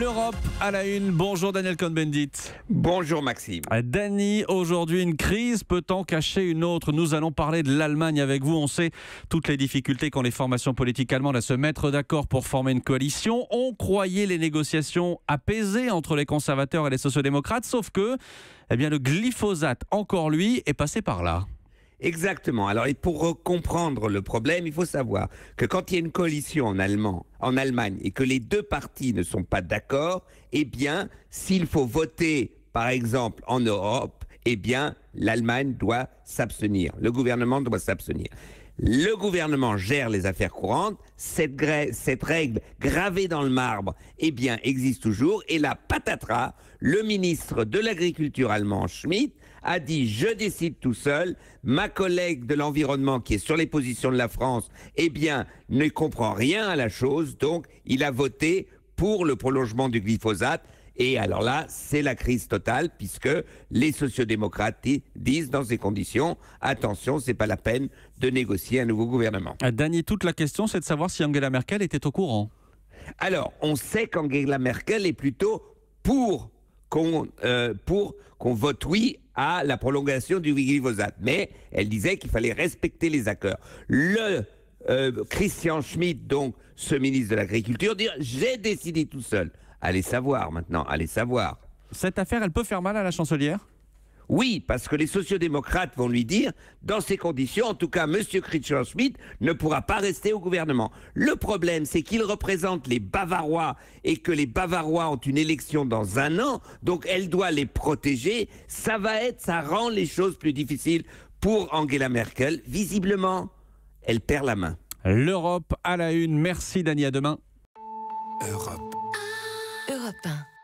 L'Europe à la une. Bonjour Daniel Cohn-Bendit. Bonjour Maxime. Dany, aujourd'hui une crise peut-en cacher une autre? Nous allons parler de l'Allemagne avec vous. On sait toutes les difficultés qu'ont les formations politiques allemandes à se mettre d'accord pour former une coalition. On croyait les négociations apaisées entre les conservateurs et les sociodémocrates, sauf que le glyphosate, encore lui, est passé par là. Exactement. Alors, et pour comprendre le problème, il faut savoir que quand il y a une coalition en Allemagne et que les deux partis ne sont pas d'accord, s'il faut voter, par exemple, en Europe, l'Allemagne doit s'abstenir. Le gouvernement doit s'abstenir. Le gouvernement gère les affaires courantes. Cette règle gravée dans le marbre, existe toujours. Et là, patatras, le ministre de l'Agriculture allemand, Schmitt, a dit « Je décide tout seul ». Ma collègue de l'environnement, qui est sur les positions de la France, ne comprend rien à la chose. Donc, il a voté pour le prolongement du glyphosate. Et alors là, c'est la crise totale, puisque les sociodémocrates disent dans ces conditions, attention, c'est pas la peine de négocier un nouveau gouvernement. Dany, toute la question, c'est de savoir si Angela Merkel était au courant. Alors, on sait qu'Angela Merkel est plutôt pour qu'on vote oui à la prolongation du glyphosate. Mais elle disait qu'il fallait respecter les accords. Christian Schmitt, donc ce ministre de l'Agriculture, dit « J'ai décidé tout seul ». Allez savoir maintenant, allez savoir. Cette affaire, elle peut faire mal à la chancelière ? Oui, parce que les sociodémocrates vont lui dire, dans ces conditions, en tout cas, M. Christian Schmitt ne pourra pas rester au gouvernement. Le problème, c'est qu'il représente les Bavarois et que les Bavarois ont une élection dans 1 an, donc elle doit les protéger. Ça rend les choses plus difficiles pour Angela Merkel. Visiblement, elle perd la main. L'Europe à la une. Merci Dany, à demain. Europe 1.